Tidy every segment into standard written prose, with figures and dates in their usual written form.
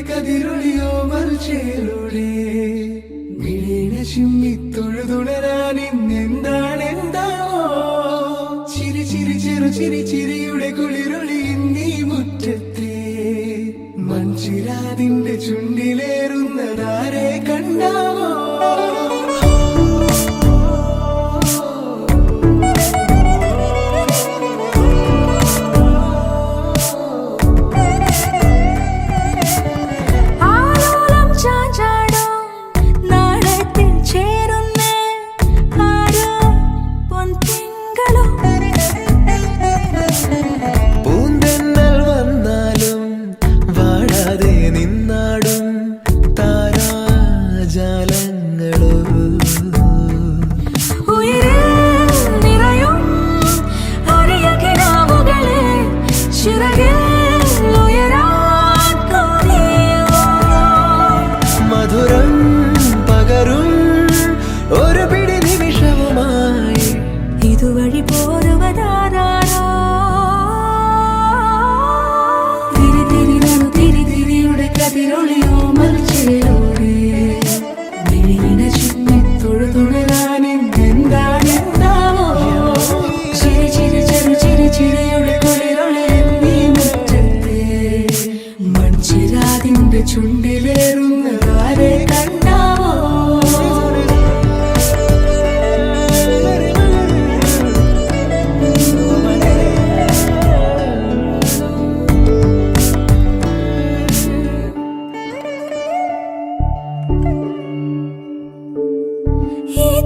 കതിരൊളിയോ മറിച്ചേലൂടെ മിഴീണ ചിമ്മി തൊഴുതുണരാൻ ഇന്നെന്താണെന്താവോ ചിരി ചിരി ചെറു ചിരി ചിരിയുടെ കുളിരൊളി നീ മുറ്റത്തെ മൺചിരാതിന്റെ ചുണ്ടിലേറുന്നതാരെ കണ്ടാവോ ഇതുവഴി പോരുവതാരോ തിരിതിരിയുടെ കതിരൊളിയോ മറിച്ചേലൂടെ മിഴീണ ചിമ്മി തൊഴുതുണരാൻ എന്താണെന്താവോ ചിരി ചിരി ചെറു ചിരി ചിരിയുടെ കുളിരൊളി നീ മുറ്റത്തെ മൺചിരാതിന്റെ ചുണ്ടിലേറുന്നതാരെ കണ്ടാവോ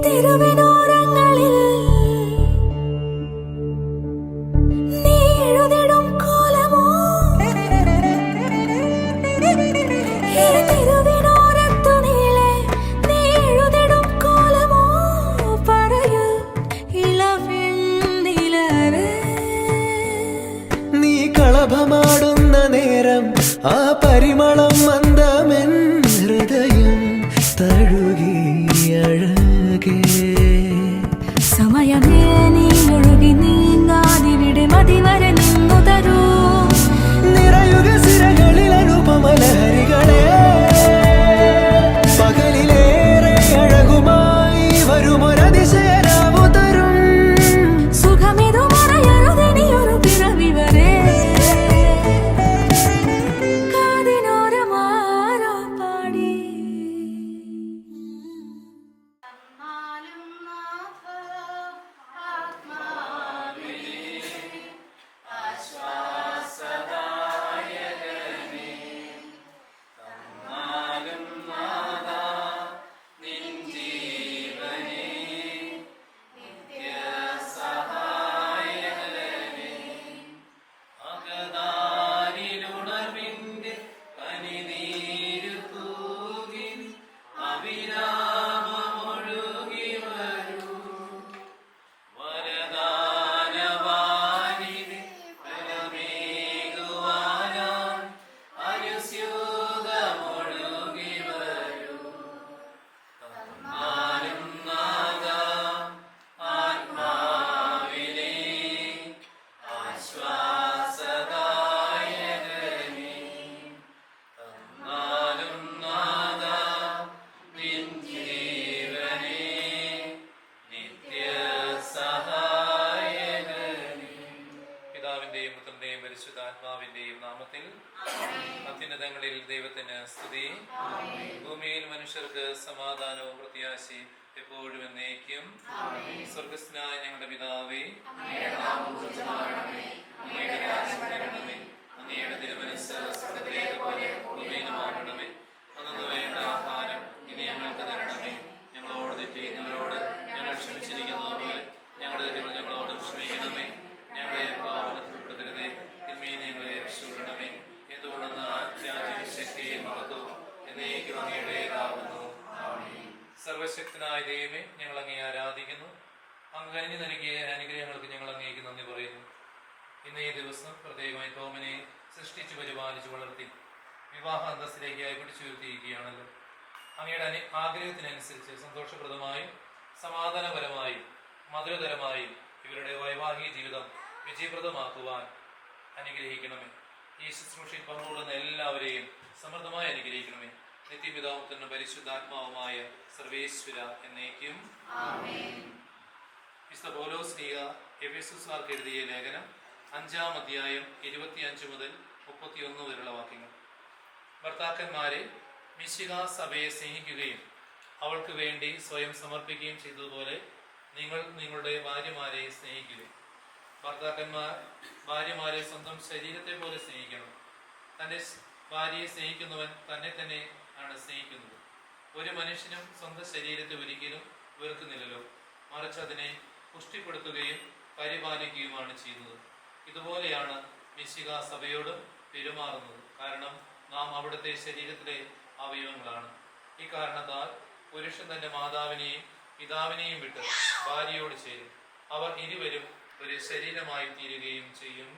തിരുവിനോരങ്ങളിൽ നീ എഴുതിടും കോലമോ ഈ തിരുവിനോരത്തു നീളെ നീ എഴുതിടും കോലമോ പറയൂ ഇളവെണ്ണിലവേ നീ കളഭമാടുന്ന നേരം ആ പരിമളം മന്ദമെൻ ഹൃദയം തഴുകി സമയമേ നീ ഒഴുകി നീങ്ങാതിവിടെ മതിവരെ നിന്നു തരൂ നിറയുക സിരകളിൽ അനുപമലഹരികളെ പകലിലേറെ അഴകുമായി വരുമൊരതിശയരാവു തരും സുഖമിതു മറയരുതിനിയൊരു പിറവി വരെ കാതിനോരമാരോ പാടി പരിശുദ്ധാത്മാവിന്റെയും നാമത്തിൽ അത്യുന്നതങ്ങളിൽ ദൈവത്തിന് സ്തുതി, ഭൂമിയിൽ മനുഷ്യർക്ക് സമാധാനവും പ്രത്യാശയും എപ്പോഴും എന്നേക്കും. സ്വർഗസ്ഥനായ ഞങ്ങളുടെ പിതാവേ, അങ്ങയുടെ തിരുമനസ്സ് സ്വർഗ്ഗത്തിലേതുപോലെ ഭൂമിയിലുമാകണമേ. അന്നു വേണ്ട ആഹാരം ഇനി ഞങ്ങൾക്ക് തരണമേ. ഞങ്ങളോട് തെറ്റ് ചെയ്യുന്നവരോട് ഞങ്ങൾ ക്ഷമിച്ചിരിക്കുന്നതുപോലെ ഞങ്ങളുടെ തെറ്റുകൾ ഞങ്ങളോട് ക്ഷമിക്കണമേ. ഞങ്ങളെ പാപത്തിൽപ്പെടുത്തരുതേ, തിന്മയിൽ ഞങ്ങളെ രക്ഷപ്പെടണമേ. എന്തുകൊണ്ടെന്നാൽ രാജ്യവും ശക്തിയും മഹത്വവും എന്നേക്കും അങ്ങയുടേതാകുന്നു. സർവശക്തനായ ദൈവമേ, ഞങ്ങൾ അങ്ങയെ ആരാധിക്കുന്നു. അങ്ങ് കനിഞ്ഞു നൽകിയ അനുഗ്രഹങ്ങൾക്ക് ഞങ്ങൾ അങ്ങേക്ക് നന്ദി പറയുന്നു. ഇന്ന് ഈ ദിവസം പ്രത്യേകമായി തോമനെ സൃഷ്ടിച്ചു പരിപാലിച്ചു വളർത്തി വിവാഹ അന്തസ്സിലേക്കായി പിടിച്ചുയർത്തിയിരിക്കുകയാണല്ലോ. അങ്ങയുടെ ആഗ്രഹത്തിനനുസരിച്ച് സന്തോഷപ്രദമായും സമാധാനപരമായും മധുരതരമായും ഇവരുടെ വൈവാഹിക ജീവിതം വിജയപ്രദമാക്കുവാൻ അനുഗ്രഹിക്കണമേ. ഈ ശുശ്രൂഷയിൽ പങ്കുകൊള്ളുന്ന എല്ലാവരെയും സമൃദ്ധമായി നിത്യപിതാവും പരിശുദ്ധാത്മാവുമായ സർവേശ്വര എന്നേക്കും. വിശുദ്ധ പൗലോസ് ശ്ലീഹ എഫെസോസ്യർക്ക് എഴുതിയ ലേഖനം 5-ാം അധ്യായം 25 മുതൽ 31 വരെയുള്ള വാക്യങ്ങൾ. ഭർത്താക്കന്മാരെ, മിശിഹ സഭയെ സ്നേഹിക്കുകയും അവൾക്ക് വേണ്ടി സ്വയം സമർപ്പിക്കുകയും ചെയ്തതുപോലെ നിങ്ങൾ നിങ്ങളുടെ ഭാര്യമാരെ സ്നേഹിക്കുക. ഭർത്താക്കന്മാർ ഭാര്യമാരെ സ്വന്തം ശരീരത്തെ പോലെ സ്നേഹിക്കണം. തൻ്റെ ഭാര്യയെ സ്നേഹിക്കുന്നവൻ തന്നെ തന്നെ ആണ് സ്നേഹിക്കുന്നത്. ഒരു മനുഷ്യനും സ്വന്തം ശരീരത്തെ ഒരിക്കലും വെറുക്കുന്നില്ലല്ലോ, മറിച്ച് അതിനെ പുഷ്ടിപ്പെടുത്തുകയും പരിപാലിക്കുകയുമാണ് ചെയ്യുന്നത്. ഇതുപോലെയാണ് മിശിഹ സഭയോട് പെരുമാറുന്നത്. കാരണം നാം അവിടുത്തെ ശരീരത്തിലെ അവയവങ്ങളാണ്. ഇക്കാരണത്താൽ പുരുഷൻ തന്റെ മാതാവിനെയും പിതാവിനെയും വിട്ട് ഭാര്യയോട് ചേരും. അവർ ഇരുവരും ഒരു ശരീരമായി തീരുകയും ചെയ്യും.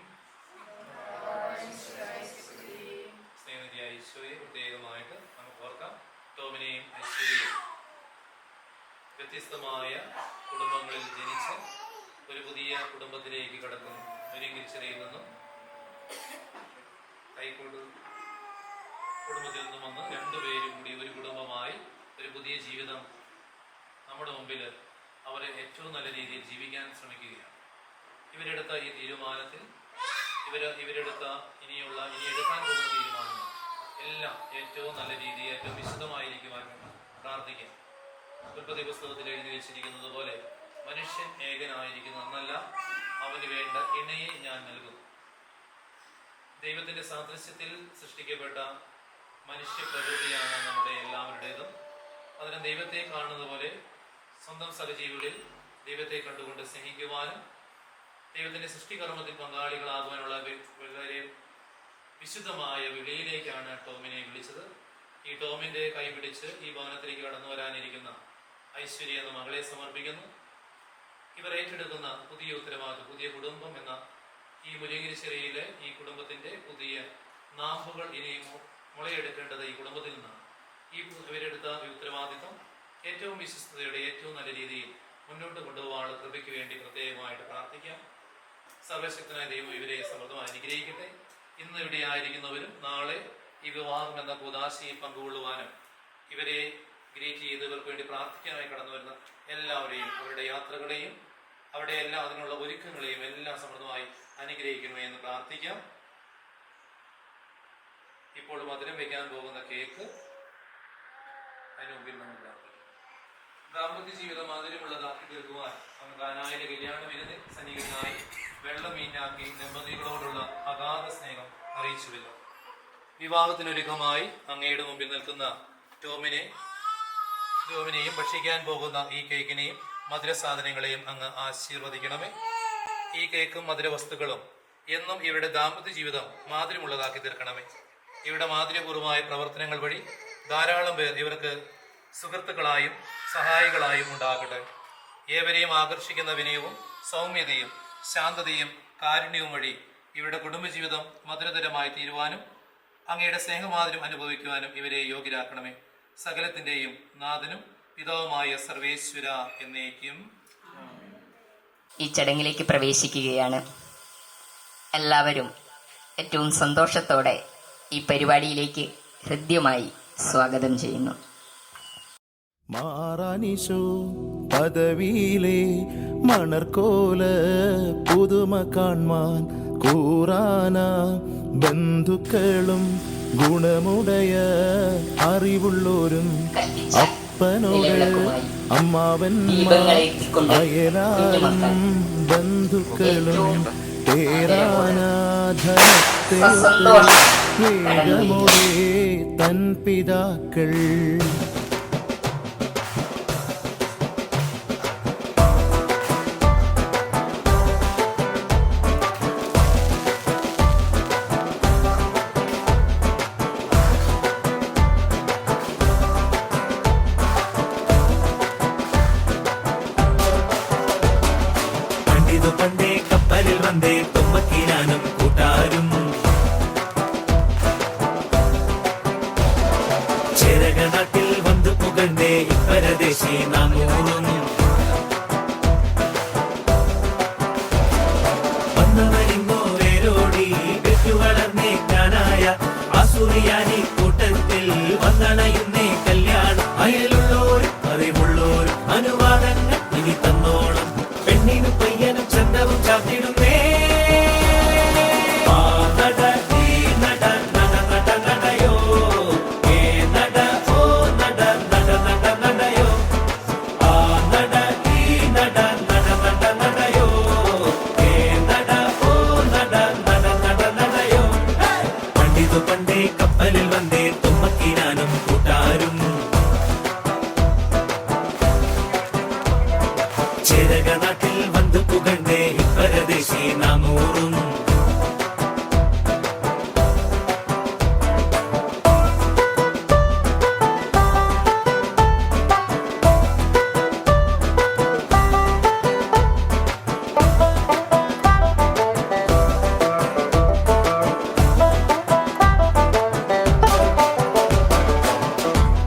സ്നേഹിതയായ ഈശോയെ പ്രത്യേകമായിട്ട് നമുക്ക് ഓർക്കാം. ടോമിനെയും ഐശ്വര്യയും വ്യത്യസ്തമായ കുടുംബങ്ങളിൽ ജനിച്ച് ഒരു പുതിയ കുടുംബത്തിലേക്ക് കടക്കുന്നു. മുരിങ്ങിച്ചിറയിൽ നിന്നും കൈക്കോട് കുടുംബത്തിൽ നിന്നും വന്ന് രണ്ടുപേരും കൂടി ഒരു കുടുംബമായി ഒരു പുതിയ ജീവിതം നമ്മുടെ മുമ്പിൽ അവരെ ഏറ്റവും നല്ല രീതിയിൽ ജീവിക്കാൻ ശ്രമിക്കുകയാണ്. ഇവരെടുത്ത ഈ തീരുമാനത്തിൽ ഇവരെടുത്ത ഇനി എടുക്കാൻ പോകുന്ന തീരുമാനങ്ങൾ എല്ലാം ഏറ്റവും നല്ല രീതിയിൽ ഏറ്റവും വിശദമായിരിക്കുവാൻ പ്രാർത്ഥിക്കാം. ഉൽപ്പത്തി പുസ്തകത്തിൽ എഴുതി വെച്ചിരിക്കുന്നത് പോലെ മനുഷ്യൻ ഏകനായിരിക്കുന്നു എന്നല്ല, അവന് വേണ്ട ഇണയെ ഞാൻ നൽകുന്നു. ദൈവത്തിന്റെ സാദൃശ്യത്തിൽ സൃഷ്ടിക്കപ്പെട്ട മനുഷ്യ പ്രകൃതിയാണ് നമ്മുടെ എല്ലാവരുടേതും. അതിന് ദൈവത്തെ കാണുന്നത് പോലെ സ്വന്തം സഹജീവികളിൽ ദൈവത്തെ കണ്ടുകൊണ്ട് സ്നേഹിക്കുവാനും ദൈവത്തിന്റെ സൃഷ്ടികർമ്മത്തിൽ പങ്കാളികളാകുവാനുള്ള വളരെ വിശുദ്ധമായ വിളിയിലേക്കാണ് ടോമിനെ വിളിച്ചത്. ഈ ടോമിന്റെ കൈ പിടിച്ച് ഈ ഭവനത്തിലേക്ക് കടന്നു വരാനിരിക്കുന്ന ഐശ്വര്യ എന്ന മകളെ സമർപ്പിക്കുന്നു. ഇവർ ഏറ്റെടുക്കുന്ന പുതിയ ഉത്തരവാദിത്വം, പുതിയ കുടുംബം എന്ന ഈ മുരിങ്ങിരിശ്ശേരിയിലെ ഈ കുടുംബത്തിന്റെ പുതിയ നാമ്പുകൾ ഇനിയും മുളയെടുക്കേണ്ടത് ഈ കുടുംബത്തിൽ നിന്നാണ്. ഇവരെടുത്ത ഈ ഉത്തരവാദിത്വം ഏറ്റവും വിശ്വസ്തയോടെ ഏറ്റവും നല്ല രീതിയിൽ മുന്നോട്ട് കൊണ്ടുപോകാനുള്ള കൃപയ്ക്ക് വേണ്ടി പ്രത്യേകമായിട്ട് പ്രാർത്ഥിക്കാം. സർവശക്തനായ ദൈവം ഇവരെ സമൃദ്ധമായി അനുഗ്രഹിക്കട്ടെ. ഇന്ന് ഇവിടെ ആയിരിക്കുന്നവരും നാളെ ഈ വിവാഹം എന്ന കൂദാശയിൽ പങ്കുകൊള്ളുവാനും ഇവരെ ഗ്രേറ്റ് ചെയ്ത് ഇവർക്ക് വേണ്ടി പ്രാർത്ഥിക്കാനായി കടന്നു വരുന്ന എല്ലാവരെയും അവരുടെ യാത്രകളെയും അവരുടെ എല്ലാ അതിനുള്ള ഒരുക്കങ്ങളെയും എല്ലാം സമൃദ്ധമായി അനുഗ്രഹിക്കണമേ എന്ന് പ്രാർത്ഥിക്കാം. ഇപ്പോൾ മധുരം വയ്ക്കാൻ പോകുന്ന കേക്ക് അതിന് മുമ്പിൽ നമ്മൾ പ്രാർത്ഥിക്കാം. ദാമ്പത്യ ജീവിതം മധുരമുള്ളതാക്കി തീർക്കുവാൻ നമുക്ക് കാനായിലെ കല്യാണ വിരുന്നിൽ സന്നിഹിതനായി വെള്ളം വീഞ്ഞാക്കി ദമ്പതികളോടുള്ള അഗാധ സ്നേഹം അറിയിച്ചുവല്ലോ. വിവാഹത്തിനൊരുക്കമായി അങ്ങയുടെ മുമ്പിൽ നിൽക്കുന്ന ടോമിനെയും ഭക്ഷിക്കാൻ പോകുന്ന ഈ കേക്കിനെയും മധുരസാധനങ്ങളെയും അങ്ങ് ആശീർവദിക്കണമേ. ഈ കേക്കും മധുരവസ്തുക്കളും എന്നും ഇവരുടെ ദാമ്പത്യ ജീവിതം മാധുര്യമുള്ളതാക്കി തീർക്കണമേ. ഇവരുടെ മാധുര്യപൂർവമായ പ്രവർത്തനങ്ങൾ വഴി ധാരാളം പേർ ഇവർക്ക് സുഹൃത്തുക്കളായും സഹായികളായും ഉണ്ടാകട്ടെ. ഏവരെയും ആകർഷിക്കുന്ന വിനയവും സൗമ്യതയും ശാന്തതയും കാരുണ്യവും വഴി ഇവരുടെ കുടുംബജീവിതം മധുരതരമായി തീരുവാനും അങ്ങയുടെ സ്നേഹമാധുര്യം അനുഭവിക്കുവാനും ഇവരെ യോഗ്യരാക്കണമേ. സകലത്തിൻ്റെയും നാഥനും പിതാവുമായ സർവേശ്വര എന്നേക്കും. ഈ ചടങ്ങിലേക്ക് പ്രവേശിക്കുകയാണ്. എല്ലാവരും ഏറ്റവും സന്തോഷത്തോടെ ഈ പരിപാടിയിലേക്ക് ഹൃദ്യമായി സ്വാഗതം ചെയ്യുന്നു. മാറാനിശോ പദവിയിലെ മണർക്കോല പുതുമ കാൺമാൻ കൂറാന ബന്ധുക്കളും ഗുണമുടയ അറിവുള്ളോരും അപ്പനോട് അമ്മാവന്മാർ അയലാരും ബന്ധുക്കളും പേരാനാധനത്തെ വേഗമോടെ തൻ പിതാക്കൾ പണ്ടേ കപ്പലിൽ വന്നേ തുമ്പക്കീനാനും കൂട്ടാരും ചേരക നാട്ടിൽ വന്നു പുകഴ്ന്നേ ഇപ്പരദേശി നാമൂന്നും വന്നവരിങ്ങോ വേരോടി വെറ്റു വളർന്നേ ജ്ഞാനായ ആസുറിയാനി കൂട്ടത്തിൽ വന്നണയുന്നേ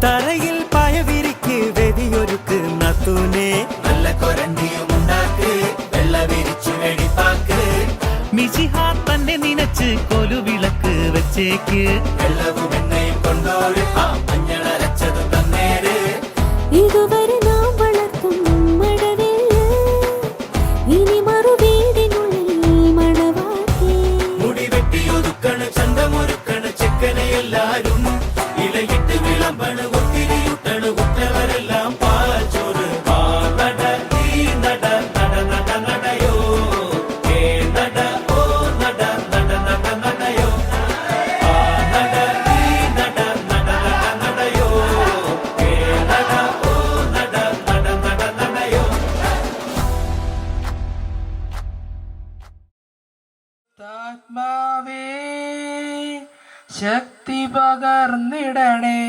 തറയിൽ പായവിരിക്ക് വെതിയൊരുക്ക് നത്തൂനെ നല്ല കൊരണ്ടിയും ഉണ്ടാക്ക് വെള്ള വിരിച്ചു വെടിപ്പാക്ക് മിശിഹ തന്നെ നിനച്ച് കൊലുവിളക്ക് വെച്ചേക്ക് വെള്ളവും എണ്ണയും കൊണ്ടോര് മഞ്ഞളരച്ചത് തന്നേര് ഇതുവരെ നാം വളർത്തും മഴവില്ല് ഇനി മറുവീടിനുള്ളിൽ മണവാട്ടി മുടി വെട്ടിയൊതുക്കണ് ചന്തമൊരുക്കണ് ചെക്കനെ എല്ലാരും ഇലയിട്ട് വിളമ്പണ് ഒത്തിരിയുട്ടണ് ഉറ്റവരെല്ലാം പാച്ചോറ് നട ഈ നട നട നട നടയോ ഏ നട ഓ നട നട നട നടയോ ആ നട ഈ നട നട നട നടയോ ഏ നട ഓ നട നട നട നടയോ ആത്മാവേ ശക്തി പകർന്നിടണേ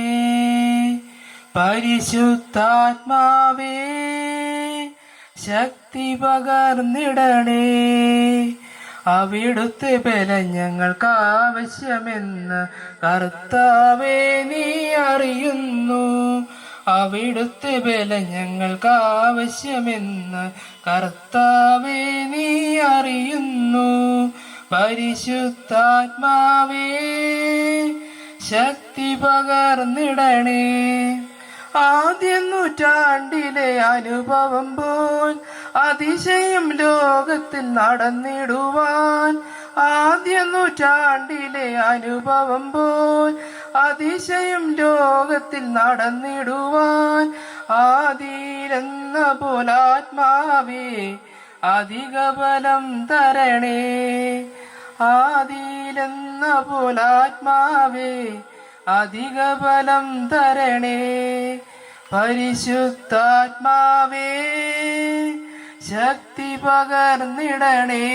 പരിശുദ്ധാത്മാവേ ശക്തി പകർന്നിടണേ അവിടുത്തെ ബലം ഞങ്ങൾക്ക് ആവശ്യമെന്ന് കർത്താവേ നീ അറിയുന്നു അവിടുത്തെ ബലം ഞങ്ങൾക്ക് ആവശ്യമെന്ന് കർത്താവേ നീ അറിയുന്നു പരിശുദ്ധാത്മാവേ ശക്തി പകർന്നിടണേ ആദ്യ നൂറ്റാണ്ടിലെ അനുഭവം പോൽ അതിശയം ലോകത്തിൽ നടന്നിടുവാൻ ആദ്യ നൂറ്റാണ്ടിലെ അനുഭവം പോൽ അതിശയം ലോകത്തിൽ നടന്നിടുവാൻ ആദിയിലെന്ന പോലാത്മാവേ അധിക ബലം തരണേ ആദിയിലെന്ന പോലാത്മാവേ അധിക ബലം തരണേ പരിശുദ്ധാത്മാവേ ശക്തി പകർന്നിടണേ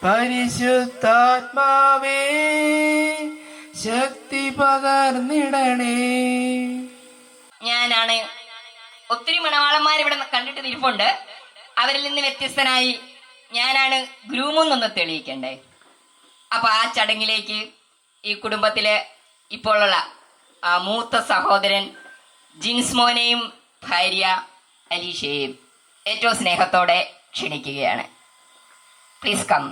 പരിശുദ്ധാത്മാവേ ശക്തി പകർന്നിടണേ. ഞാനാണ് ഒത്തിരി മണവാളന്മാർ ഇവിടെ കണ്ടിട്ട് ഇരിപ്പുണ്ട്. അവരിൽ നിന്ന് വ്യത്യസ്തനായി ഞാനാണ് ഗ്രൂമെന്നൊന്ന് തെളിയിക്കണ്ടേ. അപ്പൊ ആ ചടങ്ങിലേക്ക് ഈ കുടുംബത്തിലെ ഇപ്പോഴുള്ള മൂത്ത സഹോദരൻ ജിൻസ് മോനെയും ഭാര്യ അലീഷയെയും ഏറ്റവും സ്നേഹത്തോടെ ക്ഷണിക്കുകയാണ്. Please come.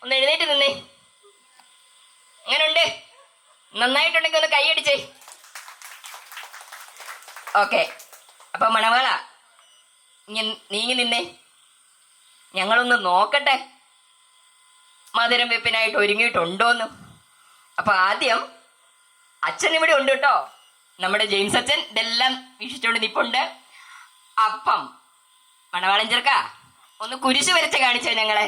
ഒന്ന് എഴുന്നേറ്റ് നിന്നേ. എങ്ങനുണ്ട്? നന്നായിട്ടുണ്ടെങ്കിൽ ഒന്ന് കൈയടിച്ചേ. ഓക്കെ. അപ്പൊ മണവാള നീങ്ങി നിന്നേ, ഞങ്ങളൊന്ന് നോക്കട്ടെ മധുരം വെപ്പിനായിട്ട് ഒരുങ്ങിയിട്ടുണ്ടോന്ന്. അപ്പൊ ആദ്യം അച്ഛൻ ഇവിടെ ഉണ്ട് കേട്ടോ. നമ്മുടെ ജെയിംസ് അച്ഛൻ ഇതെല്ലാം വീക്ഷിച്ചോണ്ട് നിപ്പുണ്ട്. അപ്പം മണവാളൻ ചെറുക്ക ഒന്ന് കുരിശ് വരച്ച് കാണിച്ചേ ഞങ്ങളെ.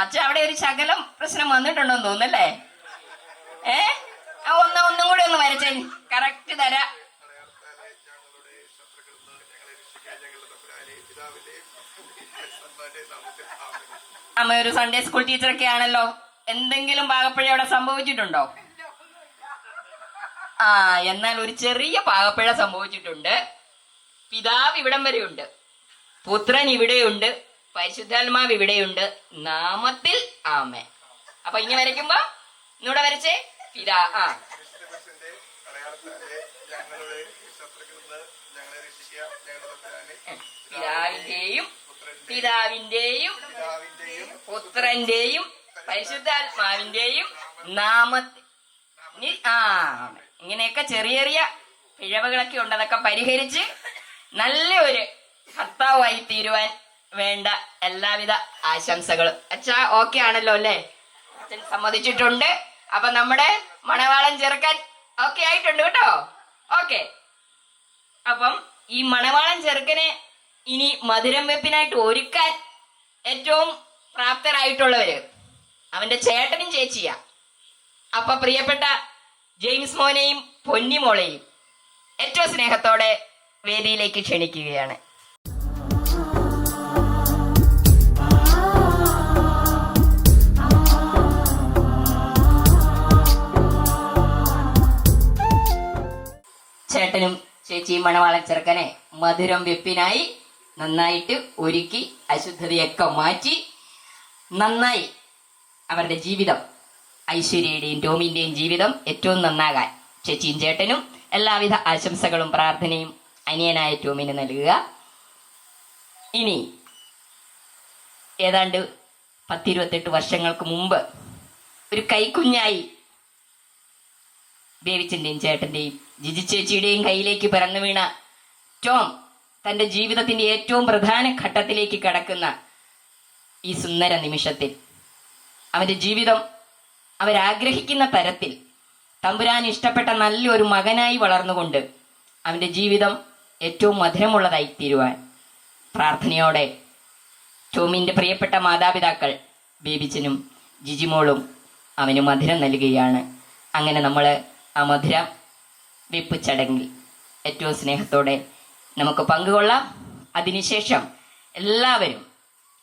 അച്ഛൻ അവിടെ ഒരു ശകലം പ്രശ്നം വന്നിട്ടുണ്ടോന്ന് തോന്നുന്നല്ലേ? ഒന്നും കൂടെ ഒന്ന് വരച്ചേ. കറക്റ്റ് തരാ. അമ്മ ഒരു സൺഡേ സ്കൂൾ ടീച്ചറൊക്കെ ആണല്ലോ. എന്തെങ്കിലും പാകപ്പിഴ അവിടെ സംഭവിച്ചിട്ടുണ്ടോ? എന്നാൽ ഒരു ചെറിയ പാകപ്പിഴ സംഭവിച്ചിട്ടുണ്ട്. പിതാവ് ഇവിടം വരെയുണ്ട്, പുത്രൻ ഇവിടെയുണ്ട്, പരിശുദ്ധാത്മാവ് ഇവിടെയുണ്ട്, നാമത്തിൽ ആമേൻ. അപ്പൊ ഇങ്ങനെ വരയ്ക്കുമ്പോ ഇന്നിവിടെ വരച്ചേ. പിതാവിന്റെയും പുത്രന്റെയും പരിശുദ്ധാത്മാവിന്റെയും നാമത്തിൽ ഇങ്ങനെയൊക്കെ ചെറിയ ചെറിയ പിഴവുകളൊക്കെ ഉണ്ട്. അതൊക്കെ പരിഹരിച്ച് നല്ല ഒരു ഭർത്താവായി തീരുവാൻ വേണ്ട എല്ലാവിധ ആശംസകളും. അച്ഛാ ഓക്കെ ആണല്ലോ അല്ലേ? അച്ഛൻ സമ്മതിച്ചിട്ടുണ്ട്. അപ്പൊ നമ്മുടെ മണവാളൻ ചെറുക്കൻ ഓക്കെ ആയിട്ടുണ്ട് കേട്ടോ. ഓക്കെ. അപ്പം ഈ മണവാളൻ ചെറുക്കനെ ഇനി മധുരം വെപ്പിനായിട്ട് ഒരുക്കാൻ ഏറ്റവും പ്രാപ്തരായിട്ടുള്ളവര് അവന്റെ ചേട്ടനും ചേച്ചിയാ. അപ്പൊ പ്രിയപ്പെട്ട ജെയിംസ് മോനെയും പൊന്നിമോളെയും ഏറ്റവും സ്നേഹത്തോടെ വേദിയിലേക്ക് ക്ഷണിക്കുകയാണ്. ചേട്ടനും ചേച്ചിയും മണവാളൻ ചെറുക്കനെ മധുരം വെപ്പിനായി നന്നായിട്ട് ഒരുക്കി അശുദ്ധതയൊക്കെ മാറ്റി നന്നായി അവരുടെ ജീവിതം, ഐശ്വര്യയുടെയും ടോമിന്റെയും ജീവിതം ഏറ്റവും നന്നാകാൻ ചേച്ചിയും ചേട്ടനും എല്ലാവിധ ആശംസകളും പ്രാർത്ഥനയും അനിയനായ ടോമിന് നൽകുക. ഇനി ഏതാണ്ട് 10-28 വർഷങ്ങൾക്ക് മുമ്പ് ഒരു കൈക്കുഞ്ഞായി ബേബിച്ചന്റെയും ചേട്ടന്റെയും ജിജി ചേച്ചിയുടെയും കയ്യിലേക്ക് പിറന്നു വീണ ടോം തന്റെ ജീവിതത്തിന്റെ ഏറ്റവും പ്രധാന ഘട്ടത്തിലേക്ക് കടക്കുന്ന ഈ സുന്ദര നിമിഷത്തിൽ അവന്റെ ജീവിതം അവരാഗ്രഹിക്കുന്ന തരത്തിൽ തമ്പുരാൻ ഇഷ്ടപ്പെട്ട നല്ലൊരു മകനായി വളർന്നുകൊണ്ട് അവന്റെ ജീവിതം ഏറ്റവും മധുരമുള്ളതായി തീരുവാൻ പ്രാർത്ഥനയോടെ ടോമിന്റെ പ്രിയപ്പെട്ട മാതാപിതാക്കൾ ബേബിച്ചനും ജിജിമോളും അവന് മധുരം നൽകുകയാണ്. അങ്ങനെ നമ്മൾ ആ മധുര വെപ്പ് ചടങ്ങിൽ ഏറ്റവും സ്നേഹത്തോടെ നമുക്ക് പങ്കുകൊള്ളാം. അതിനുശേഷം എല്ലാവരും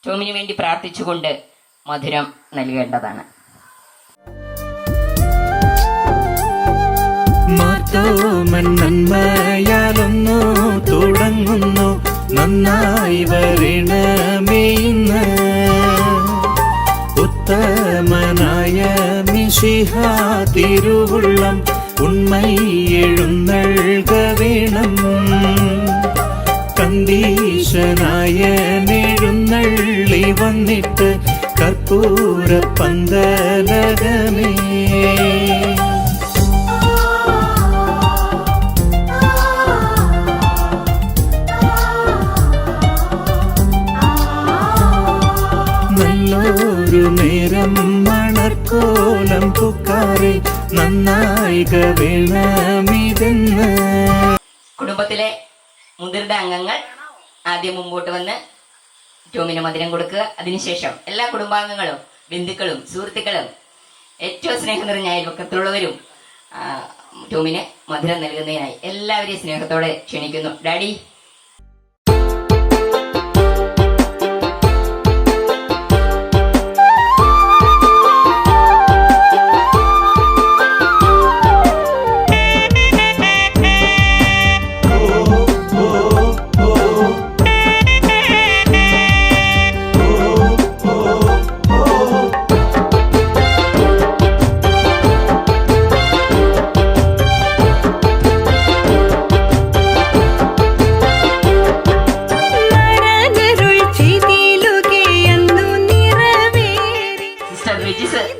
ടോമിന് വേണ്ടി പ്രാർത്ഥിച്ചുകൊണ്ട് മധുരം നൽകേണ്ടതാണ്. മാർത്തോമൻ നന്മയാലൊന്നു തുടങ്ങുന്നു, നന്നായി വരണമേ ഇന്ന്. ഉത്തമനായ മിശിഹ തിരുവുള്ളം ഉണ്മയെഴുന്നൾക വേണം. കണ്ടീശനായ എഴുന്നള്ളി വന്നിട്ട് കർപ്പൂര പന്തലകമേ. നല്ലൊരു നേരം മണർക്കോലം പൂക്കാരെ നന്നായിക വേണമിതെന്ന്. കുടുംബത്തിലെ മുതിർന്ന അംഗങ്ങൾ ആദ്യം മുമ്പോട്ട് വന്ന് ടോമിന് മധുരം കൊടുക്കുക. അതിനുശേഷം എല്ലാ കുടുംബാംഗങ്ങളും, ബന്ധുക്കളും, സുഹൃത്തുക്കളും, ഏറ്റവും സ്നേഹം നിറഞ്ഞ അയൽവക്കത്തുള്ളവരും ടോമിന് മധുരം നൽകുന്നതിനായി എല്ലാവരെയും സ്നേഹത്തോടെ ക്ഷണിക്കുന്നു. ഡാഡി.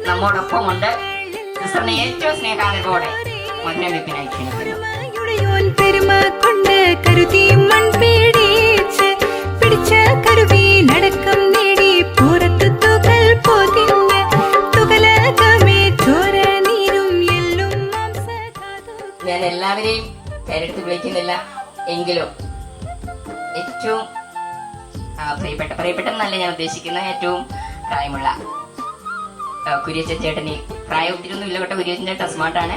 നമ്മോടൊപ്പമുണ്ട്. സിസ്റ്ററിനെ ഏറ്റവും സ്നേഹാദരവോടെ മധുരം വെപ്പിനായി ക്ഷണിക്കുന്നു. ഞാൻ എല്ലാവരെയും പേരെടുത്ത് വിളിക്കുന്നില്ല, എങ്കിലും ഏറ്റവും പ്രിയപ്പെട്ടെന്നല്ല ഞാൻ ഉദ്ദേശിക്കുന്ന ഏറ്റവും പ്രായമുള്ള കുര്യച്ചൻ ചേട്ടന്, പ്രായം ഒത്തിരി ഒന്നും ഇല്ല കേട്ടോ, കുര്യച്ചൻ ചേട്ടൻ സ്മാർട്ടാണ്.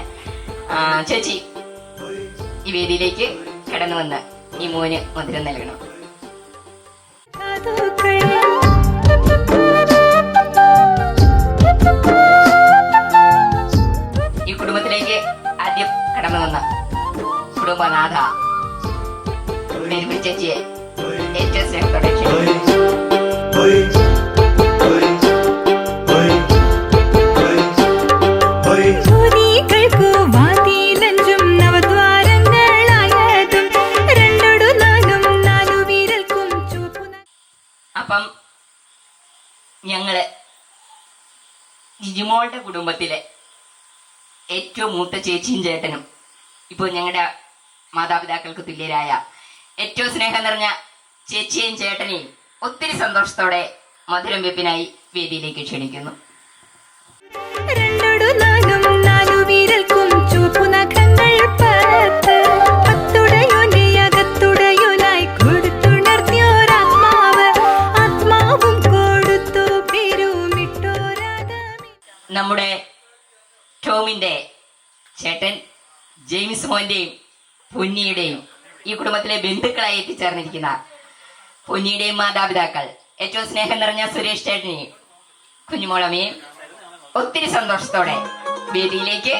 ചേച്ചി ഈ വേദിയിലേക്ക് കടന്നു വന്ന് ഈ മോന് മധുരം നൽകണം. ഈ കുടുംബത്തിലേക്ക് ആദ്യം കടന്നു വന്ന കുടുംബനാഥ മേരി ചേച്ചിയെ ഏറ്റവും സ്നേഹത്തോടെ ക്ഷണിക്കുന്നു. അപ്പം ഞങ്ങള് ജിജിമോളുടെ കുടുംബത്തിലെ ഏറ്റവും മൂത്ത ചേച്ചിയും ചേട്ടനും ഇപ്പോൾ ഞങ്ങളുടെ മാതാപിതാക്കൾക്ക് തുല്യരായ ഏറ്റവും സ്നേഹം നിറഞ്ഞ ചേച്ചിയെയും ചേട്ടനെയും ഒത്തിരി സന്തോഷത്തോടെ മധുരം വെപ്പിനായി വേദിയിലേക്ക് ക്ഷണിക്കുന്നു. നാലു വീരൽക്കും ചുവപ്പു നഖങ്ങൾ 10 മോന്റെയും പൊന്നിയുടെയും ഈ കുടുംബത്തിലെ ബന്ധുക്കളായി എത്തിച്ചേർന്നിരിക്കുന്ന പൊന്നിയുടെയും മാതാപിതാക്കൾ, ഏറ്റവും സ്നേഹം നിറഞ്ഞ സുരേഷ് ചേട്ടനെയും കുഞ്ഞുമോളമ്മയും ഒത്തിരി സന്തോഷത്തോടെ വേദിയിലേക്ക്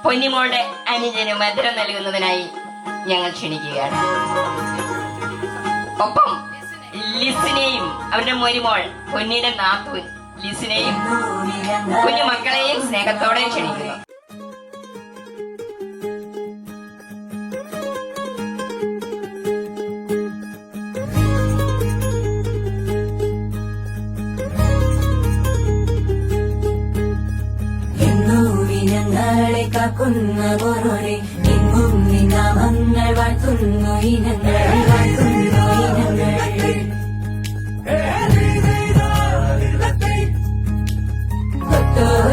പൊന്നിമോളുടെ അനുജന് മധുരം നൽകുന്നതിനായി ഞങ്ങൾ ക്ഷണിക്കുകയാണ്. ഒപ്പം ലിസിനെയും അവരുടെ മൊരിമോൾ പൊന്നിയുടെ നാത്തൂൻ ലിസിനെയും കുഞ്ഞു മക്കളെയും സ്നേഹത്തോടെ ക്ഷണിക്കുന്നു. ഞങ്ങളെ കാക്കുന്ന ഓരോരെ എങ്ങും നിനാമങ്ങൾ വാഴ്ത്തുന്നു ഇനങ്ങൾ വാഴ്ത്തുന്നു ഇനങ്ങൾ.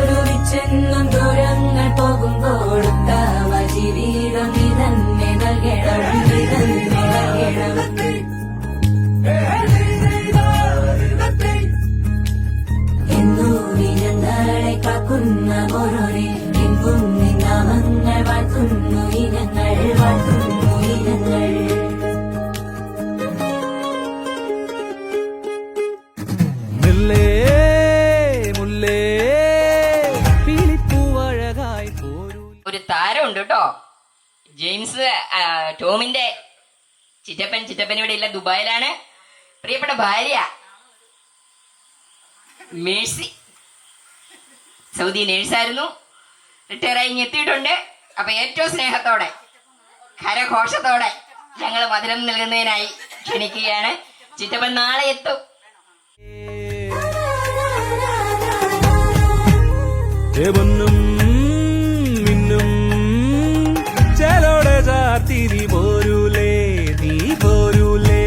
ൊരുവിച്ചെന്നും ദൂരങ്ങൾ പോകുമ്പോൾ ഉത്തമ ജീവിതം നീ തന്നെ നൽകണം, നീ തന്നെ നൽകണം. ഞങ്ങളെ കാക്കുന്ന ഓരോരെ എങ്ങും നാമങ്ങൾ വാഴ്ത്തുന്നു ഇനങ്ങൾ വാഴ്ത്തുന്നു ഇനങ്ങൾ. മുല്ലേ മുല്ലേ പീലിപ്പൂവഴകായി പോരൂ. ഒരു താരമുണ്ട് കേട്ടോ, ജെയിംസ് ടോമിന്റെ ചിറ്റപ്പൻ ഇവിടെ ഇല്ല, ദുബായിലാണ്. പ്രിയപ്പെട്ട ഭാര്യ മേഴ്സി സൗദി നേഴ്സായിരുന്നു, റിട്ടയറായി എത്തിയിട്ടുണ്ട്. അപ്പൊ ഏറ്റവും സ്നേഹത്തോടെ കരഘോഷത്തോടെ ഞങ്ങൾ മധുരം നൽകുന്നതിനായി ക്ഷണിക്കുകയാണ്. ചിറ്റപ്പൻ നാളെ എത്തും. പൊന്നും മിന്നും ചേലോടെ ചാത്തിരി പോരൂലേ നീ പോരൂലേ.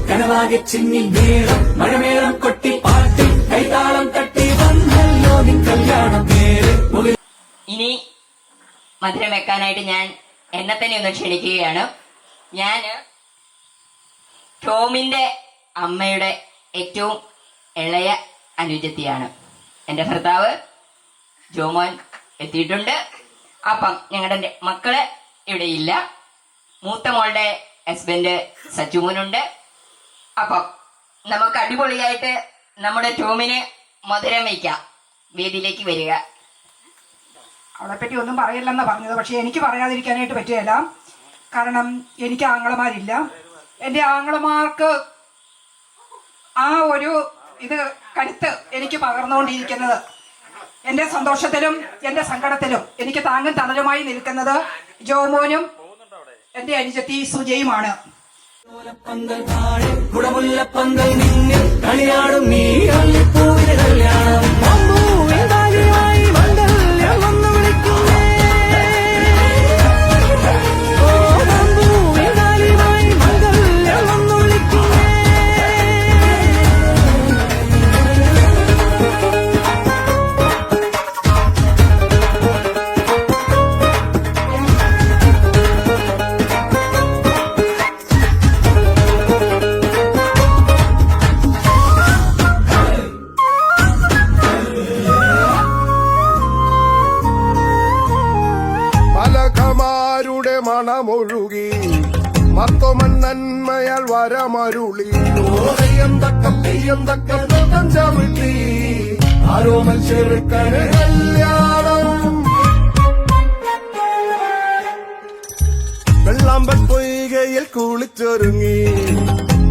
കനവാകെ ചിന്നി മേളം മഴമേളം കൊട്ടി പാട്ടി കൈതാളം തട്ടി വന്നല്ലോ നിൻ കല്യാണം നേരെ. ഇനി മധുരം വെക്കാനായിട്ട് ഞാൻ എന്നെ തന്നെ ഒന്ന് ക്ഷണിക്കുകയാണ്. ഞാൻ ടോമിന്റെ അമ്മയുടെ ഏറ്റവും ഇളയ അനുജത്തിയാണ്. എൻ്റെ ഭർത്താവ് ജോമോൻ എത്തിയിട്ടുണ്ട്. അപ്പം ഞങ്ങളുടെ മക്കള് ഇവിടെ ഇല്ല. മൂത്ത മോളുടെ ഹസ്ബൻഡ് സച്ചുമോനുണ്ട്. അപ്പം നമുക്ക് അടിപൊളിയായിട്ട് നമ്മുടെ ടോമിന് മധുരം വയ്ക്കാം. വേദിയിലേക്ക് വരിക. അവളെപ്പറ്റി ഒന്നും പറയില്ലെന്നാണ് പറഞ്ഞത്, പക്ഷെ എനിക്ക് പറയാതിരിക്കാനായിട്ട് പറ്റുകയില്ല. കാരണം എനിക്ക് ആങ്ങളമാരില്ല. എൻ്റെ ആങ്ങളമാർക്ക് ആ ഒരു ഇത് കരുത്ത് എനിക്ക് പകർന്നുകൊണ്ടിരിക്കുന്നത്, എൻ്റെ സന്തോഷത്തിലും എൻ്റെ സങ്കടത്തിലും എനിക്ക് താങ്ങും തണലുമായി നിൽക്കുന്നത് ജോമോനും എൻ്റെ അനുജത്തി സുജയുമാണ്. കുടമുല്ലപ്പന്തൽ നിന്നിൽ കളിയാടും നീ അള്ളിപ്പൂവിന് കല്യാണം. മണമൊഴുകി മർത്തോമൻ നന്മയാൽ വരമരുളി ഓരയം തക്കം തെയ്യം തക്കം തഞ്ചാവിട്ടി ആരോമൽ ചെറുക്കന് കല്യാണം. വെള്ളാമ്പൽ പൊയ്കയിൽ കുളിച്ചൊരുങ്ങി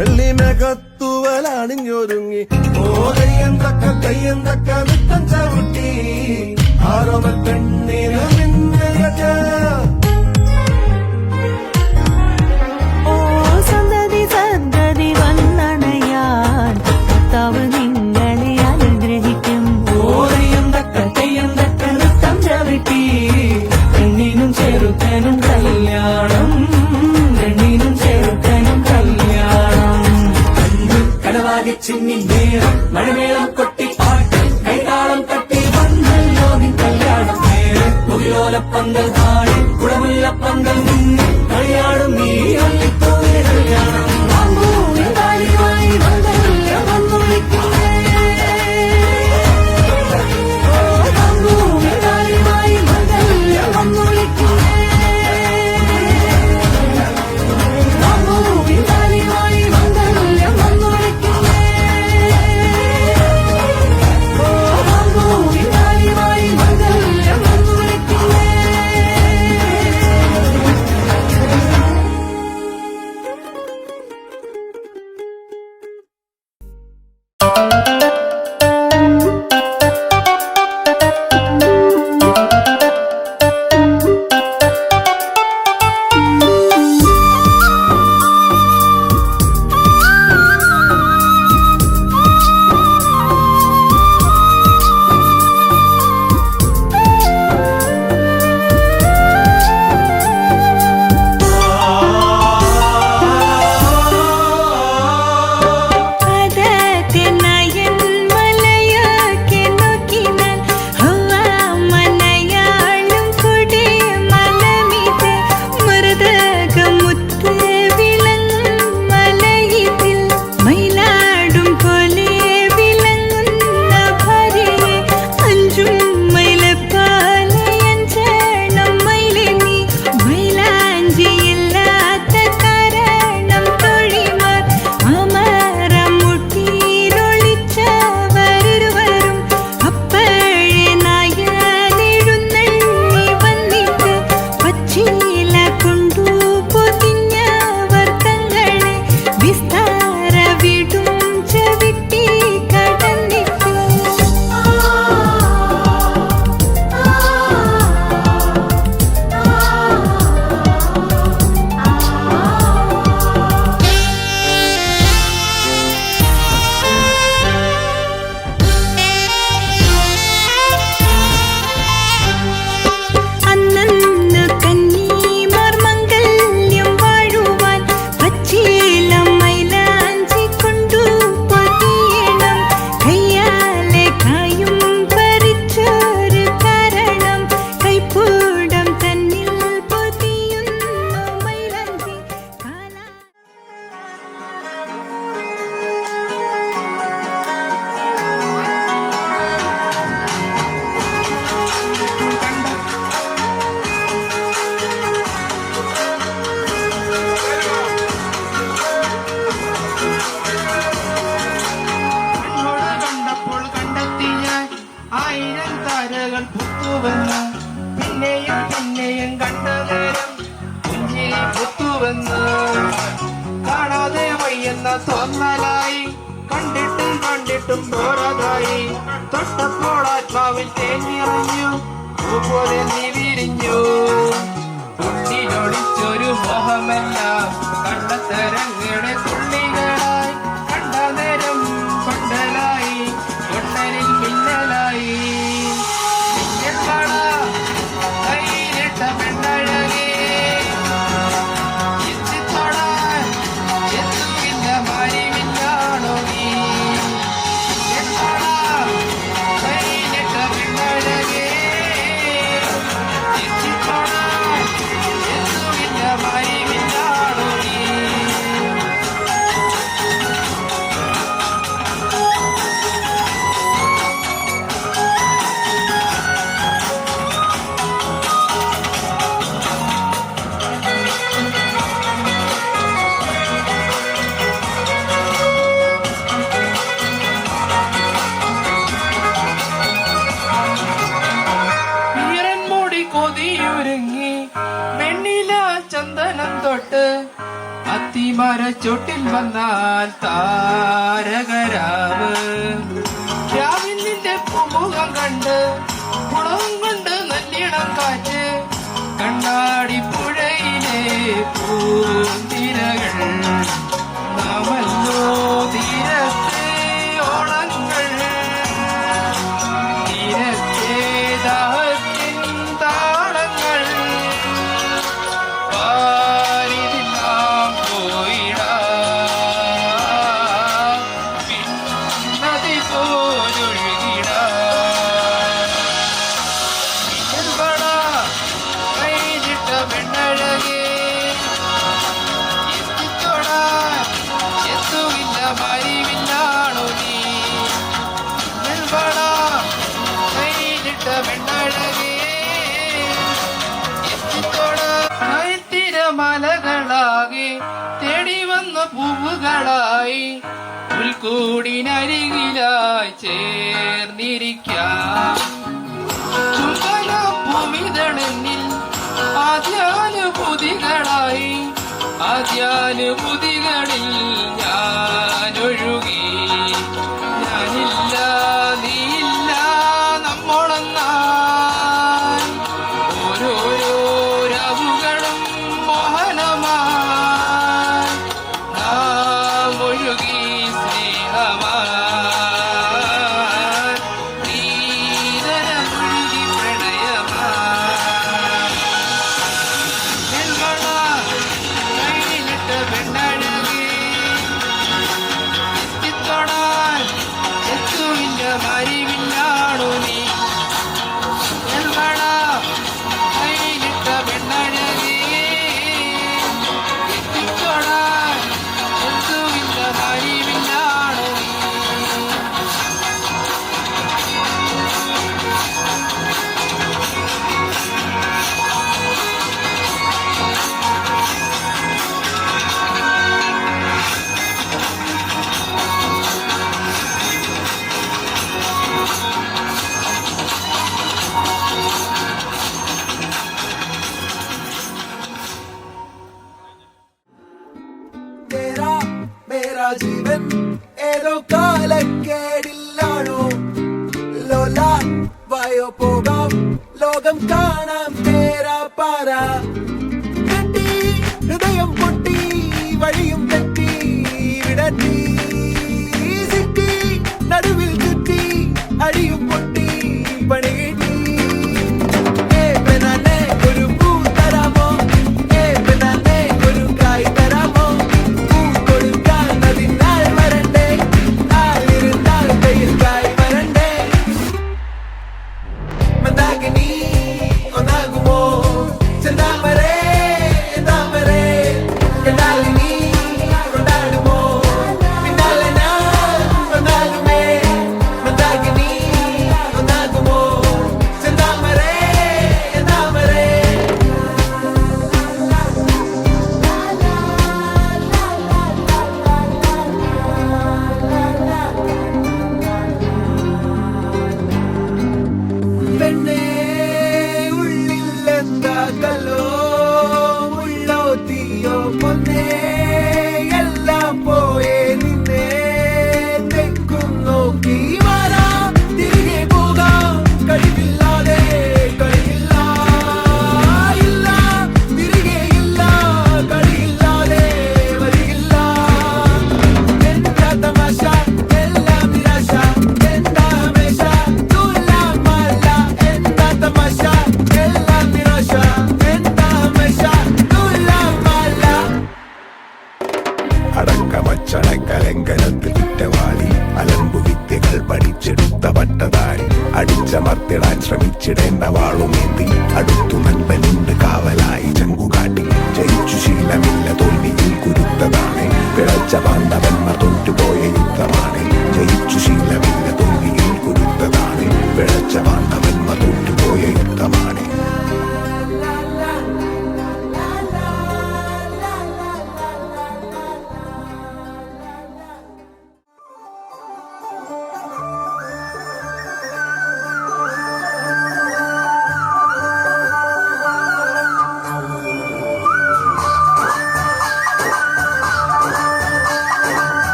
വെള്ളിമകത്തുവൽ അണിഞ്ഞൊരുങ്ങി ഓരയം തക്ക തെയ്യം തക്ക നൃത്തം ചവിട്ടി ആരോമൽ പെണ്ണിന് നിന്നയച്ച ചിന്നി നേരം മഴമേളം കൊട്ടി പാട്ട് കൈതാളം തട്ടി വന്നല്ലോ നിൻ കല്യാണം നേരെ. മുകിലോലപ്പന്തൽ താഴെ കുടമുല്ലപ്പന്തൽ നിന്നിൽ കളിയാടും നീ അള്ളിപ്പൂവിന് കല്യാണം. തോന്നലായി, കണ്ടിട്ടും കണ്ടിട്ടും പോരാതായി. തൊട്ടപ്പോൾ ആത്മാവിൽ തേഞ്ഞിറഞ്ഞു, പോലെ നീ വിരിഞ്ഞു. ഉള്ളിലൊളിച്ചൊരു മോഹമെല്ലാം കണ്ടത്തരങ്ങളുടെ തുള്ളികളായി. കണ്ട നേരം കൊണ്ടലായി, കൊണ്ടലിൽ മിന്നലായി. കയ്യിലിട്ട പെണ്ണഴകേ, എത്തിത്തൊടാൻ എത്തുകില്ല മാരിമില്ലാണോ നീ. കയ്യിലിട്ട പെണ്ണഴകേ, എത്തിത്തൊടാൻ എത്തുകില്ല മാരിമില്ലാണോ നീ. ഈറൻമുടി കൊതിയൊരുങ്ങി, വെണ്ണില ചന്ദനം തൊട്ട് അത്തിമരച്ചൊട്ടിൽ വന്നാൽ താരകരാവ്. രാവിൽ നിന്റെ പൂമുഖം കണ്ട് കുളം കൊണ്ട് നല്ലിടം കാറ്റ്. കണ്ണാടി പുഴയിലെ പൂന്തിരകൾ, നാമല്ലോ തീരത്തെ ഓളങ്ങൾ. തീരത്തെ ദാഹത്തിൻ താളങ്ങൾ, വാരിതിൽ നാം പോയിടാം, പിന്നതി പോലൊഴുകിടാം. കൈയിലിട്ട പെണ്ണഴകേ, എത്തിത്തൊടാൻ എത്തുകില്ല മാരിമില്ലാണോ നീ. കൈയിലിട്ട പെണ്ണഴകേ, എത്തിത്തൊടാൻ തിരമലകളാകെ തേടി വന്ന പൂവുകളായി. പുൽക്കൂടിനരികിലായി ചേർന്നിരിക്കാം. ചുമല ഭൂമിതളെന്നിൽ ആദ്യാനുഭൂതികളായി. ആദ്യാനുഭൂതികളിൽ ഞാനൊഴുകി. ഞാനില്ല നീയില്ല നമ്മോളൊന്നായി. ഓരോരോ രാവുകളും മോഹനമായി. നാം ഒഴുകി സ്നേഹമായി. നീരനൊഴുകി പ്രണയമായി. കയ്യിലിട്ട പെണ്ണഴകേ, എത്തിത്തൊടാൻ എത്തുകില്ല മാരിമില്ലാണോ നീ. കയ്യിലിട്ട പെണ്ണഴകേ, എത്തിത്തൊടാൻ എത്തുകില്ല മാരിമില്ലാണോ നീ. തേരാ മേരാ ജീവൻ ഏതോ കാലക്കേടില്ലാണോ. ലോല വായോ പോകാം, ലോകം കാണാം തേരാ പാര. കെട്ടി ഹൃദയം പൊട്ടി, വഴിയും തെറ്റി വിടത്തി. സിറ്റി നടുവിൽ ചുറ്റി, അടിയും പൊട്ടി പണി കിട്ടി. ഒരു പൂ തരാമോ, ഒരു കായ് തരാമോ. പൂ കൊടുക്കാൻ അതിനാൾ വരണ്ടേ, ആളിരുന്നാൽ കയ്യിൽ കായ് വരണ്ടേ. മന്ദാകിനി ഒന്നാകുമോ, ചെന്താമരേ താമരേ. കണ്ടാലിനി കൊണ്ടാടുമോ,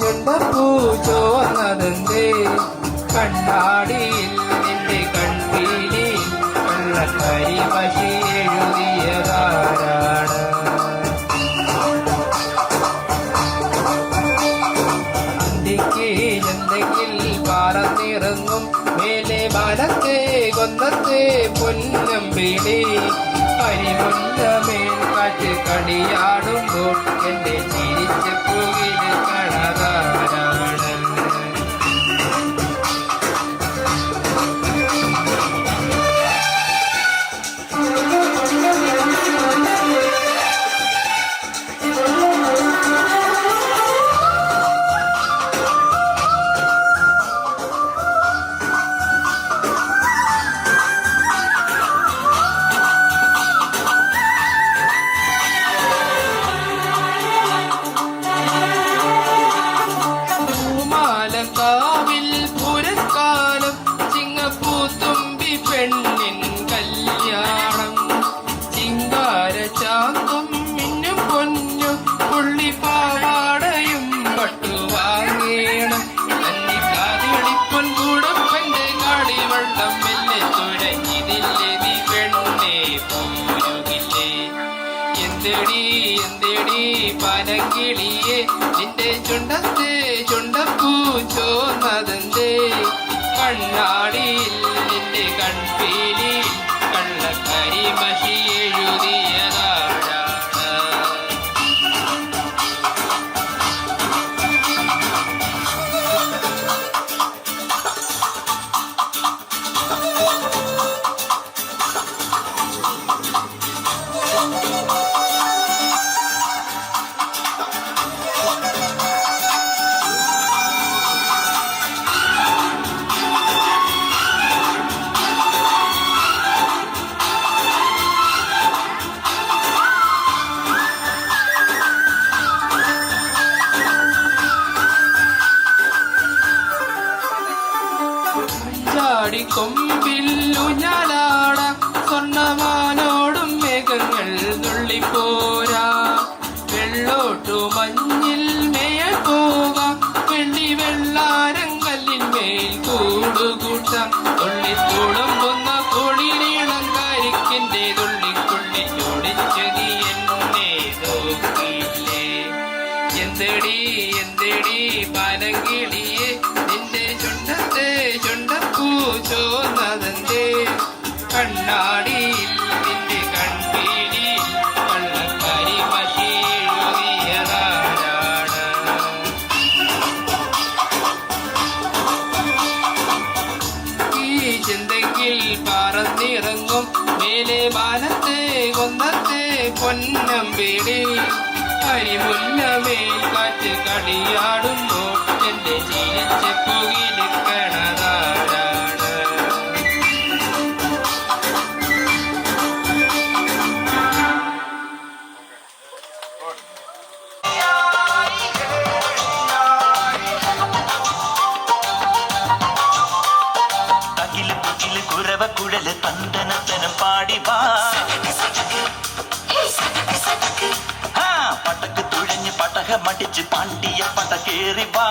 ചുണ്ടപ്പൂ ചോന്നതെന്തേ കണ്ണാടിയിൽ നിന്റെ കൺപീലി കള്ളക്കരി മഷി എഴുതിയതാരാണ് അന്തിക്ക് എന്തെങ്കിൽ പറന്നിറങ്ങും മേലെ വനത്തെ കൊന്നത്തെ പൊന്നമ്പിളി കരിമുല്ലമേൽ കാറ്റ് കളിയാടുമ്പോൾ എന്റെ ചിരിച്ച പൂവിൽ കണതാരാണ് കാവിൽ പുരക്കാലം ചിങ്ങപ്പൂത്തുമ്പി പെണ്ണിൻ കല്യാണം ചിങ്കാര ചാന്തും മിന്നും പൊന്നും പുള്ളിപ്പാവാടയും പട്ടുവാങ്ങേണം കന്നിക്കാതിളിപ്പൊൻ കൂടപ്പന്റെ കാടിവെള്ളം മെല്ലെ തുഴഞ്ഞിതില്ലേ നീ പെണ്ണെ പോരുകില്ലേ എന്തേടി എന്തേടി പനങ്കിളിയെ നിന്റെ ചുണ്ടത്തെ ചുണ്ടപ്പൂ ചോന്നതെന്തേ കണ്ണാടിയിൽ നിന്റെ കൺപീലി കള്ളക്കരി മഷി എഴുതിയതാരാണ് കൊമ്പിൽ ഊഞ്ഞാലാട സ്വർണ്ണമാനോടും മേഘങ്ങൾ നുള്ളിപ്പോരാ വെള്ളോട്ടു മഞ്ഞിൽ മേൽ പോകാം വെള്ളി വെള്ളാരങ്കല്ലിന്മേൽ കൂടുകൂട്ടാം തുള്ളിത്തുളുമ്പുന്ന കുളിരീളം കരിക്കിന്റെ തുള്ളിക്കുള്ളി ചോടിച്ചു നീ എന്നെ നോക്കിയില്ലേ എന്തേടി എന്തേടി പനങ്കിളിയെ നിന്റെ ചുണ്ടത്തെ ചുണ്ടപ്പൂ ചോന്നതെന്തേ കണ്ണാടിയിൽ നിന്റെ കൺപീലി കള്ളക്കരി മഷി എഴുതിയതാരാണ് ഈ ചിന്തെങ്കിൽ പറന്നിറങ്ങും മേലെ മാനത്തെ കൊന്നത്തെ പൊന്നമ്പിളി കരിമുല്ലമേൽ കാറ്റ് കളിയാടുമ്പോൾ എന്റെ ചിരിച്ച പുകിലിക്കണതാരാണ് തകില് പുകില് കുരവ കുഴല് തന്തനത്തനം പാടി വാ പടക്ക് തുഴഞ്ഞ് പടക മടിച്ച് പാണ്ടിയ പട കേറി വാ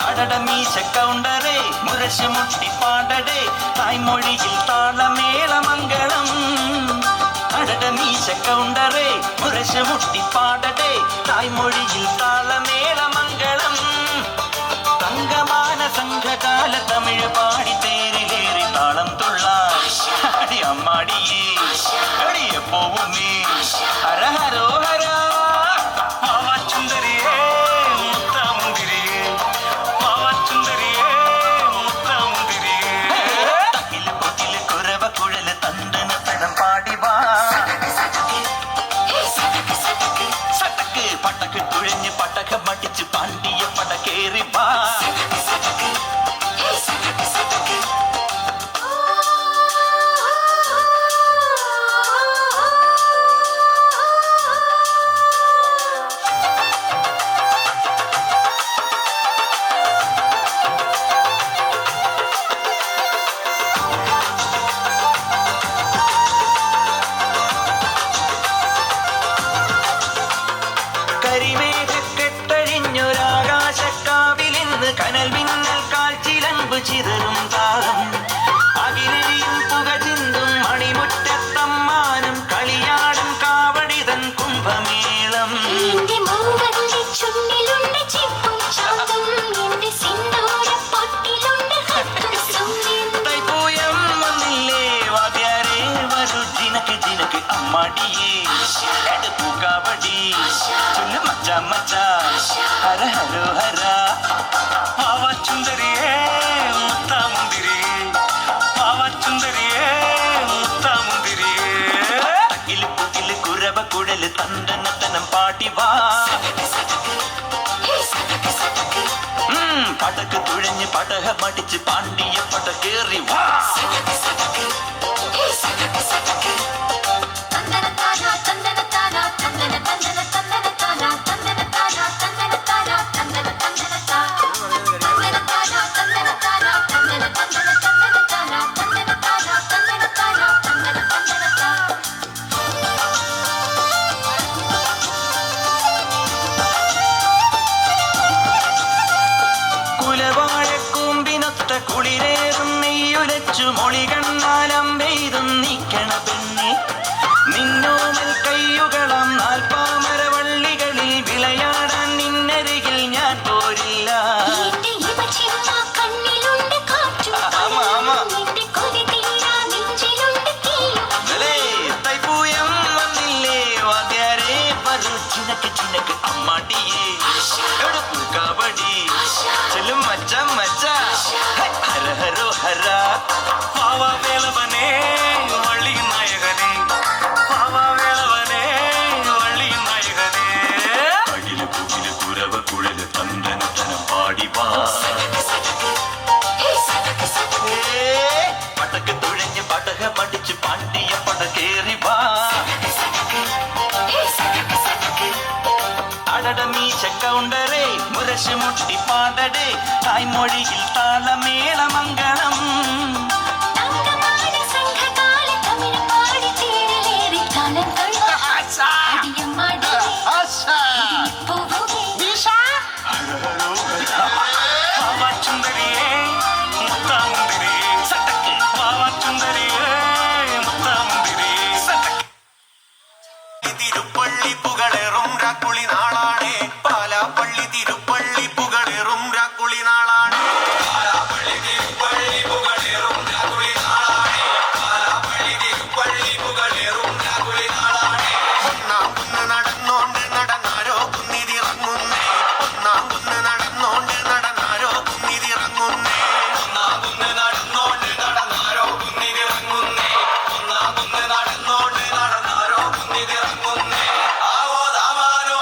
അടട മീശ കൗണ്ടറേ മുരശ് മുട്ടി പാടടേ തായ്മൊഴിയിൽ താളമേളമംഗളം അടട മീശ കൗണ്ടറേ മുരശ് മുട്ടി പാടടേ തായ്മൊഴിയിൽ താളമേളമംഗളം തങ്കമാന സംഘകാല തമിഴ് പാടി തേരിലേറി താളം തുള്ളാടി അമ്മാടിയേ അടിയെ പോവുമേ ഹര ഹരോ ഹര മാവാച്ചുന്തരിയേ മുത്തമുന്തിരിയേ മാവാച്ചുന്തരിയേ മുത്തമുന്തിരിയേ തകില് പൊകില് കുരവ കുഴല് തണ്ടനത്തനം പാടി വാ സടക്ക് പടക്ക് തുഴഞ്ഞ് പടക മടിച്ച് പാണ്ടിയ പട കേറി വാ അമ്മാടിയേ പൂക്കാവടി ചൊല്ലു മച്ച മച്ച ഹര ഹരോ ഹര പാവച്ചുന്ദരിയേ മുത്താമുന്തിരിയേ പാവച്ചുന്ദരിയേ മുത്താമുന്തിരിയേ അകില് പുകില് കുരവ കുഴല് തന്തനത്തനം പാടി വാ പടക്ക് തുഴഞ്ഞ് പടക മടിച്ച് പാണ്ടിയ പട കേറി വാ കുലവാഴക്കൂമ്പിനൊത്ത കുളിരേറും നെയ്യുലച്ചു മൊളികണ്ണാലം പെയ്തും നീക്കണ പെണ്ണെ നിന്നോമൽ കയ്യുകളം നാൽപ്പാമരവള്ളികളിൽ വിളയാടാൻ നിന്നരികിൽ ഞാൻ പോരില്ല തൈപ്പൂയം വന്നില്ലേ വാദ്യാരേ വരൂ ചിനക്ക് ചിനക്ക് അമ്മാടിയേ പൂക്കാവടി ചെല്ലും മച്ച മച്ച ഹര ഹരോ ഹര പാവവേളവനേ വള്ളി നായകനേ പാവവേളവനേ വള്ളി നായകനേ അകില് പുകില് കുരവ കുഴല് തന്തനത്തനം പാടി വാ പടക്ക് തുഴഞ്ഞ് പടക മടിച്ച് പാണ്ടിയ പട കേറി വാ അടട മീശ കൗണ്ടറേ മുരശ് മുട്ടി പാടടേ തായ്മൊഴിയിൽ താളമേളമംഗളം പാവച്ചുന്ദരിയേ മുത്താമുന്തിരിയേ സട്ടക്ക് പാവച്ചുന്ദരിയേ മുത്താമുന്തിരിയേ സട്ടക്ക് തിരുപ്പള്ളി പുകളേറും രാക്കുളി നാളാണേ പാലാപ്പള്ളി തിരുപ്പള്ളി പുകളേറും രാക്കുളി നാളാണേ പാലാപ്പള്ളി തിരുപ്പള്ളി പുകളേറും രാക്കുളി നാളാണേ പാലാപ്പള്ളി തിരുപ്പള്ളി പുകളേറും രാക്കുളി നാളാണേ ഒന്നാം കുന്ന് നടന്നോണ്ട് നടന്നാരോ കുന്നിതിറങ്ങുന്നേ ഒന്നാം കുന്ന് നടന്നോണ്ട് നടന്നാരോ കുന്നിതിറങ്ങുന്നേ ഒന്നാം കുന്ന് നടന്നോണ്ട് നടന്നാരോ കുന്നിതിറങ്ങുന്നേ ഒന്നാം കുന്ന് നടന്നോണ്ട് നടന്നാരോ കുന്നിതിറങ്ങുന്നേ ആവോ ദാമാരോ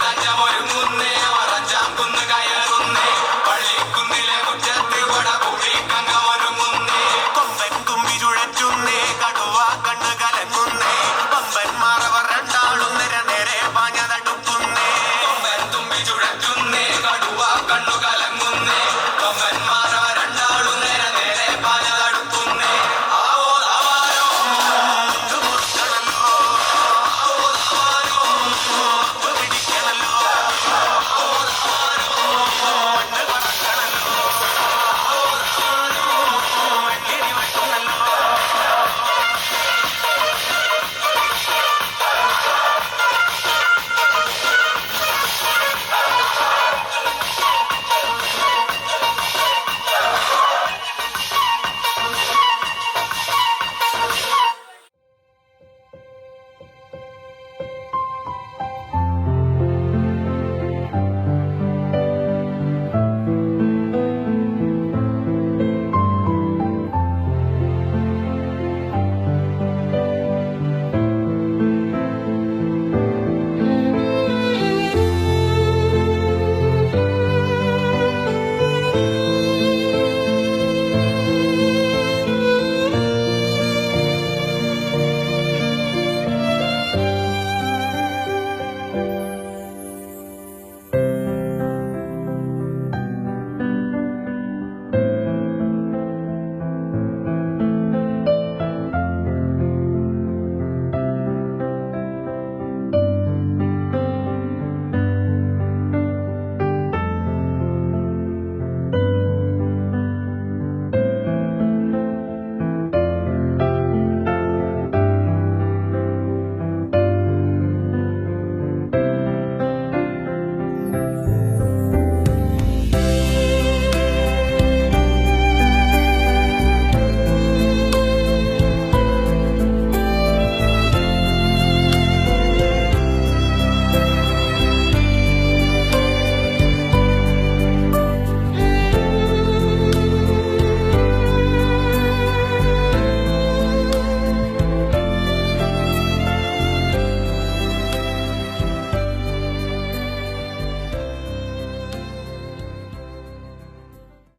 തച്ചമൊരുങ്ങ